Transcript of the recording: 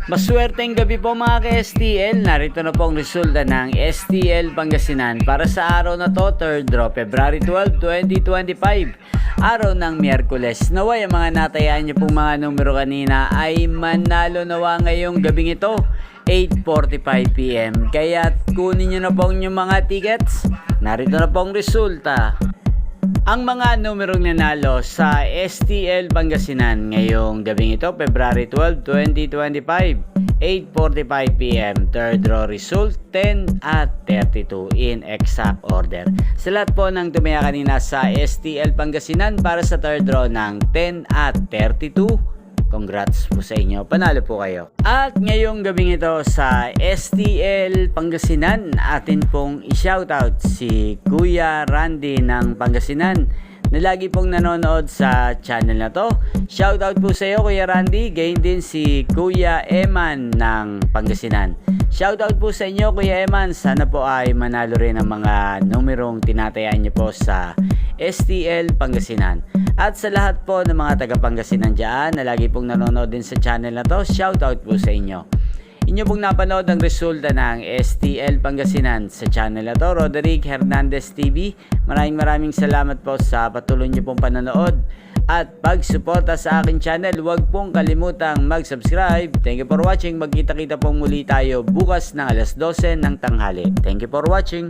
Maswerteng gabi po mga ka-STL. Narito na po ang resulta ng STL Pangasinan para sa araw na to, 3rd draw, February 12, 2025. Araw ng Miyerkules. Naway ang mga natayaan niyo pong mga numero kanina ay manalo nawa ngayong gabing ito, 8:45 PM. Kaya kunin niyo na po ang inyong mga tickets. Narito na po ang resulta. Ang mga numerong nanalo sa STL Pangasinan ngayong gabing ito, February 12, 2025, 8:45 PM. Third draw result, 10 at 32 in exact order. Sa lahat po ng tumaya kanina sa STL Pangasinan para sa third draw ng 10 at 32, congrats po sa inyo, panalo po kayo. At ngayong gabing ito sa STL Pangasinan, atin pong i-shoutout si Kuya Randy ng Pangasinan na lagi pong nanonood sa channel na to. Shoutout po sa iyo Kuya Randy, gayon din si Kuya Eman ng Pangasinan. Shoutout po sa inyo Kuya Eman, sana po ay manalo rin ang mga numerong tinatayaan niyo po sa STL Pangasinan. At sa lahat po ng mga taga Pangasinan dyan na lagi pong nanonood din sa channel na to, shoutout po sa inyo. Inyo pong napanood ang resulta ng STL Pangasinan sa channel na to, Roderick Hernandez TV. Maraming salamat po sa patuloy niyo pong panonood at pagsuporta sa aking channel. Huwag pong kalimutang mag-subscribe. Thank you for watching. Magkita-kita pong muli tayo bukas ng alas 12 ng tanghali. Thank you for watching.